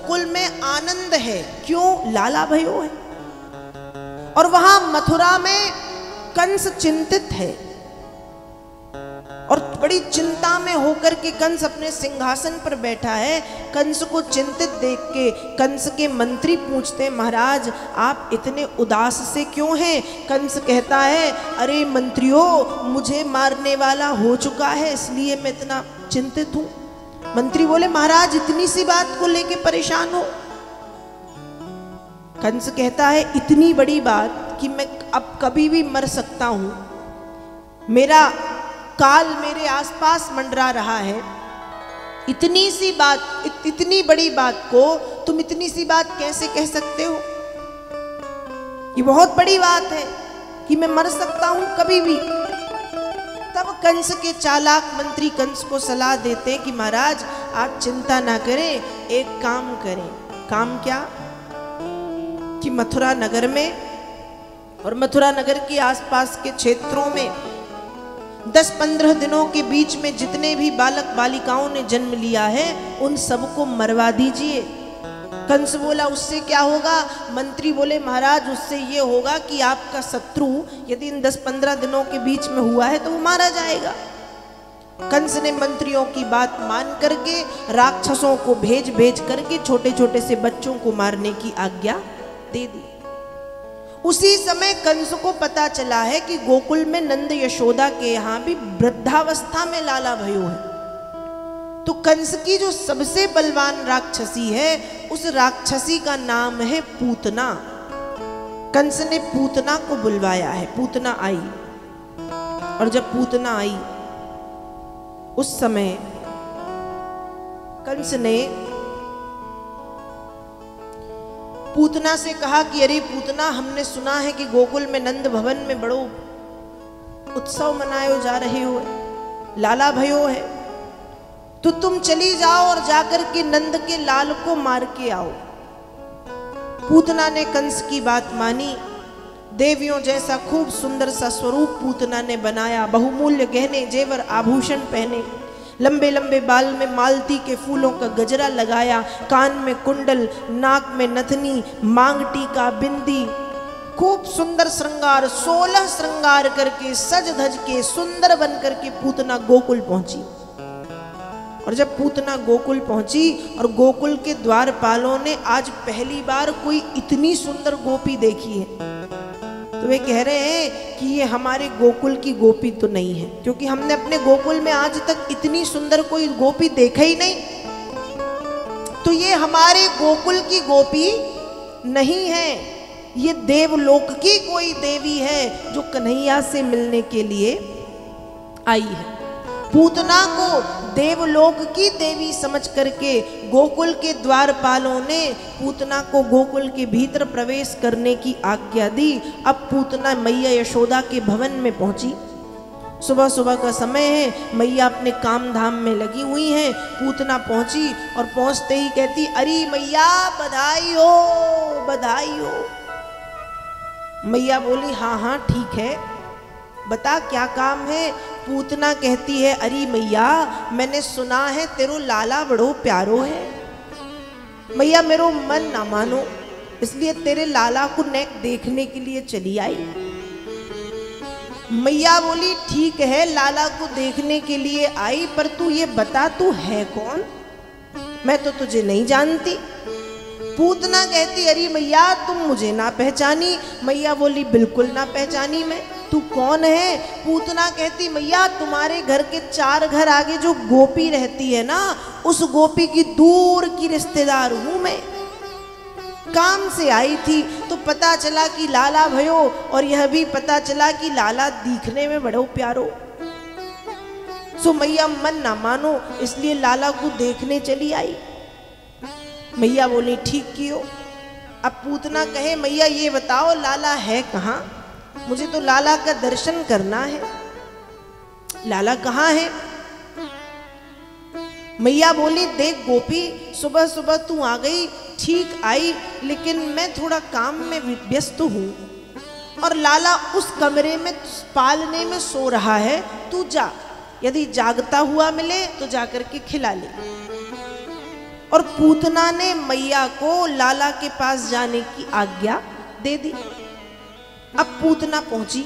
गोकुल में आनंद है, क्यों? लाला भयो है। और वहां मथुरा में कंस चिंतित है और बड़ी चिंता में होकर के कंस अपने सिंहासन पर बैठा है। कंस को चिंतित देख के कंस के मंत्री पूछते, महाराज आप इतने उदास से क्यों हैं? कंस कहता है, अरे मंत्रियों, मुझे मारने वाला हो चुका है, इसलिए मैं इतना चिंतित हूं। मंत्री बोले, महाराज इतनी सी बात को लेके परेशान हो? कंस कहता है, इतनी बड़ी बात कि मैं अब कभी भी मर सकता हूं, मेरा काल मेरे आसपास मंडरा रहा है। इतनी सी बात, इतनी बड़ी बात को तुम इतनी सी बात कैसे कह सकते हो? ये बहुत बड़ी बात है कि मैं मर सकता हूं कभी भी। तब कंस के चालाक मंत्री कंस को सलाह देते कि महाराज आप चिंता ना करें, एक काम करें। काम क्या? कि मथुरा नगर में और मथुरा नगर के आसपास के क्षेत्रों में 10-15 दिनों के बीच में जितने भी बालक बालिकाओं ने जन्म लिया है उन सबको मरवा दीजिए। कंस बोला, उससे क्या होगा? मंत्री बोले, महाराज उससे ये होगा कि आपका शत्रु यदि इन 10-15 दिनों के बीच में हुआ है तो वो मारा जाएगा। कंस ने मंत्रियों की बात मान करके राक्षसों को भेज भेज करके छोटे छोटे से बच्चों को मारने की आज्ञा दे दी। उसी समय कंस को पता चला है कि गोकुल में नंद यशोदा के यहाँ भी वृद्धावस्था में लाला भयो है। तो कंस की जो सबसे बलवान राक्षसी है, उस राक्षसी का नाम है पूतना। कंस ने पूतना को बुलवाया है। पूतना आई, और जब पूतना आई उस समय कंस ने पूतना से कहा कि अरे पूतना, हमने सुना है कि गोकुल में नंद भवन में बड़ो उत्सव मनाए जा रहे हो, लाला भयो है, तो तुम चली जाओ और जाकर के नंद के लाल को मार के आओ। पूतना ने कंस की बात मानी। देवियों जैसा खूब सुंदर सा स्वरूप पूतना ने बनाया, बहुमूल्य गहने जेवर आभूषण पहने, लंबे लंबे बाल में मालती के फूलों का गजरा लगाया, कान में कुंडल, नाक में नथनी, मांग टीका, बिंदी, खूब सुंदर श्रृंगार, 16 श्रृंगार करके सज धज के सुंदर बन करके पूतना गोकुल पहुंची। और जब पूतना गोकुल पहुंची और गोकुल के द्वारपालों ने आज पहली बार कोई इतनी सुंदर गोपी देखी है, तो वे कह रहे हैं कि ये हमारे गोकुल की गोपी तो नहीं है, क्योंकि हमने अपने गोकुल में आज तक इतनी सुंदर कोई गोपी देखा ही नहीं। तो ये हमारे गोकुल की गोपी नहीं है, ये देवलोक की कोई देवी है जो कन्हैया से मिलने के लिए आई है। पूतना को देवलोक की देवी समझ करके गोकुल के द्वारपालों ने पूतना को गोकुल के भीतर प्रवेश करने की आज्ञा दी। अब पूतना मैया यशोदा के भवन में पहुंची। सुबह सुबह का समय है, मैया अपने काम धाम में लगी हुई हैं। पूतना पहुंची और पहुंचते ही कहती, अरे मैया बधाई हो, बधाई हो। मैया बोली, हाँ हाँ ठीक है, बता क्या काम है। पूतना कहती है, अरे मैया मैंने सुना है तेरो लाला बड़ो प्यारो है। मैया मेरो मन ना मानो, इसलिए तेरे लाला को नेक देखने के लिए चली आई। मैया बोली, ठीक है लाला को देखने के लिए आई, पर तू ये बता तू है कौन, मैं तो तुझे नहीं जानती। पूतना कहती, अरे मैया तुम मुझे ना पहचानी। मैया बोली, बिल्कुल ना पहचानी मैं, तू कौन है। पूतना कहती, मैया तुम्हारे घर के 4 घर आगे जो गोपी रहती है ना, उस गोपी की दूर की रिश्तेदार हूं मैं, काम से आई थी तो पता चला कि लाला भयो, और यह भी पता चला कि लाला दिखने में बड़ो प्यारो। सो मैया मन ना मानो, इसलिए लाला को देखने चली आई। मैया बोली, ठीक कियो। अब पूतना कहे, मैया ये बताओ लाला है कहाँ, मुझे तो लाला का दर्शन करना है, लाला कहाँ है। मैया बोली, देख गोपी, सुबह सुबह तू आ गई, ठीक आई, लेकिन मैं थोड़ा काम में व्यस्त हूँ और लाला उस कमरे में पालने में सो रहा है, तू जा, यदि जागता हुआ मिले तो जाकर के खिला ले। और पूतना ने मैया को लाला के पास जाने की आज्ञा दे दी। अब पूतना पहुंची।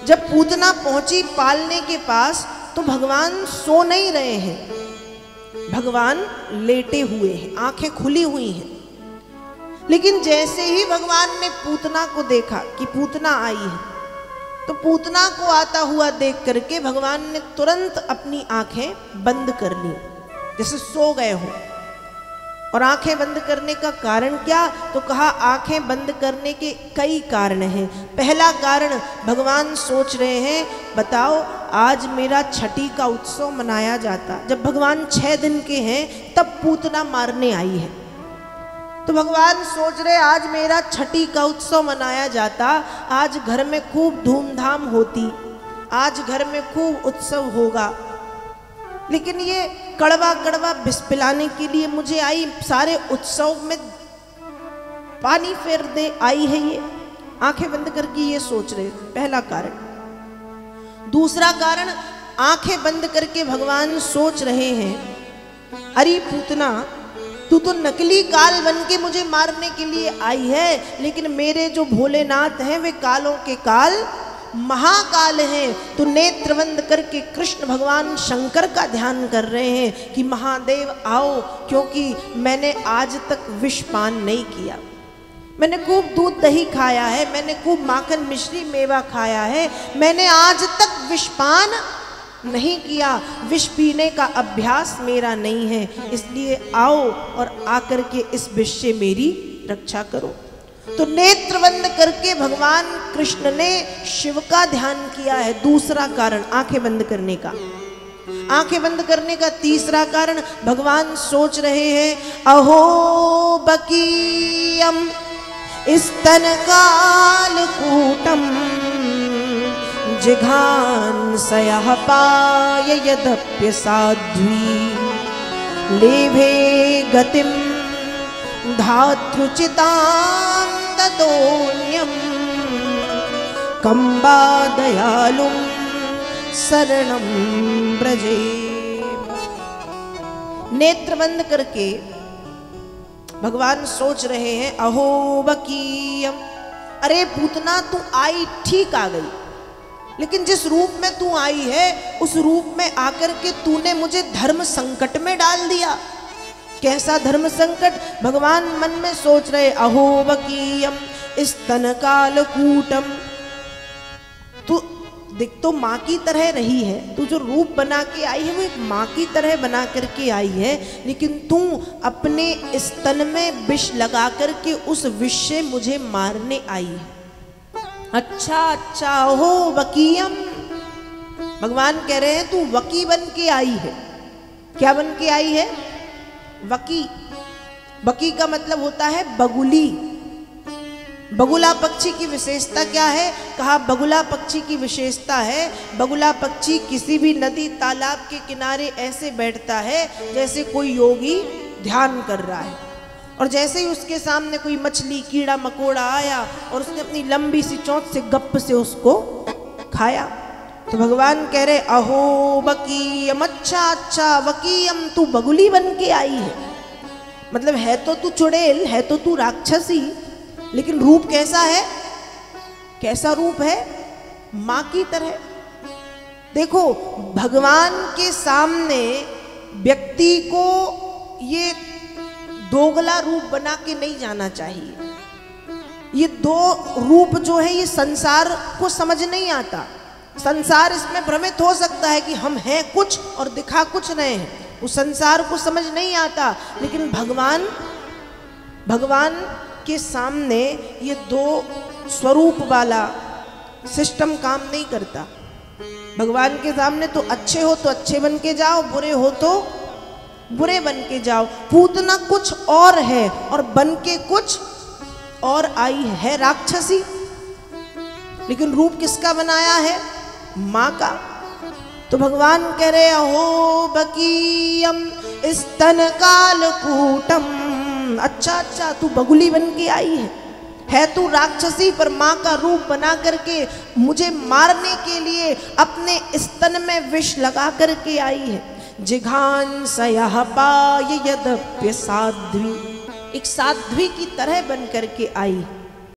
जब पूतना पहुंची पालने के पास तो भगवान सो नहीं रहे हैं, भगवान लेटे हुए हैं, आंखें खुली हुई हैं। लेकिन जैसे ही भगवान ने पूतना को देखा कि पूतना आई है, तो पूतना को आता हुआ देख करके भगवान ने तुरंत अपनी आंखें बंद कर ली, जैसे सो गए हो। और आंखें बंद करने का कारण क्या? तो कहा आंखें बंद करने के कई कारण हैं। पहला कारण, भगवान सोच रहे हैं, बताओ आज मेरा छठी का उत्सव मनाया जाता। जब भगवान 6 दिन के हैं तब पूतना मारने आई है, तो भगवान सोच रहे आज मेरा छठी का उत्सव मनाया जाता, आज घर में खूब धूमधाम होती, आज घर में खूब उत्सव होगा। लेकिन ये कड़वा कड़वा विष पिलाने के लिए मुझे आई, सारे उत्सव में पानी फेर दे आई है ये। आंखें बंद करके ये सोच रहे, पहला कारण। दूसरा कारण, आंखें बंद करके भगवान सोच रहे हैं, अरे पूतना तू तो नकली काल बन के मुझे मारने के लिए आई है, लेकिन मेरे जो भोलेनाथ हैं वे कालों के काल महाकाल हैं। तो नेत्र बंद करके कृष्ण भगवान शंकर का ध्यान कर रहे हैं कि महादेव आओ, क्योंकि मैंने आज तक विष पान नहीं किया, मैंने खूब दूध दही खाया है, मैंने खूब माखन मिश्री मेवा खाया है, मैंने आज तक विष पान नहीं किया, विष पीने का अभ्यास मेरा नहीं है, इसलिए आओ और आकर के इस विष से मेरी रक्षा करो। तो नेत्र बंद करके भगवान कृष्ण ने शिव का ध्यान किया है, दूसरा कारण आंखें बंद करने का। आंखें बंद करने का तीसरा कारण, भगवान सोच रहे हैं, अहो बकीयम स्तन कालकूटम जिघांसयः पाय यदप्य साध्वी लेभे गतिम धातृचितां ततोऽन्यं कंबा दयालुं शरणं ब्रजे। नेत्र बंद करके भगवान सोच रहे हैं, अहो बकीयम, अरे पूतना तू आई ठीक आ गई, लेकिन जिस रूप में तू आई है उस रूप में आकर के तूने मुझे धर्म संकट में डाल दिया। कैसा धर्म संकट? भगवान मन में सोच रहे, अहो बकीयम स्तन कालकूटम, तू देख तो माँ की तरह रही है, तू जो रूप बना के आई है वो एक माँ की तरह बना करके आई है, लेकिन तू अपने स्तन में विष लगा करके उस विष से मुझे मारने आई है। अच्छा अच्छा, ओहो बकीयम, भगवान कह रहे हैं तू वकी बन के आई है। क्या बन के आई है? वकी। वकी का मतलब होता है बगुली। बगुला पक्षी की विशेषता क्या है? कहा बगुला पक्षी की विशेषता है, बगुला पक्षी किसी भी नदी तालाब के किनारे ऐसे बैठता है जैसे कोई योगी ध्यान कर रहा है, और जैसे ही उसके सामने कोई मछली कीड़ा मकोड़ा आया और उसने अपनी लंबी सी चोंच से गप से उसको खाया। तो भगवान कह रहे, अहो बकीयम, अच्छा अच्छा बकीयम, तू बगुली बन के आई है। मतलब है तो तू चुड़ैल, है तो तू राक्षसी, लेकिन रूप कैसा है? कैसा रूप है? माँ की तरह। देखो, भगवान के सामने व्यक्ति को ये दोगला रूप बना के नहीं जाना चाहिए। ये दो रूप जो है ये संसार को समझ नहीं आता। संसार इसमें भ्रमित हो सकता है कि हम हैं कुछ और दिखा कुछ रहे हैं, उस संसार को समझ नहीं आता। लेकिन भगवान के सामने ये दो स्वरूप वाला सिस्टम काम नहीं करता। भगवान के सामने तो अच्छे हो तो अच्छे बन के जाओ, बुरे हो तो बुरे बन के जाओ। पूतना कुछ और है और बन के कुछ और आई है, राक्षसी। लेकिन रूप किसका बनाया है? माँ का। तो भगवान कह रहे, अहो बकीयम स्तन कालकूटम, अच्छा अच्छा तू बगुली बन के आई है तू राक्षसी, पर माँ का रूप बना करके मुझे मारने के लिए अपने स्तन में विष लगा करके आई है। जिघांसयः पाय यदप्य साध्वी, एक साध्वी की तरह बन करके आई।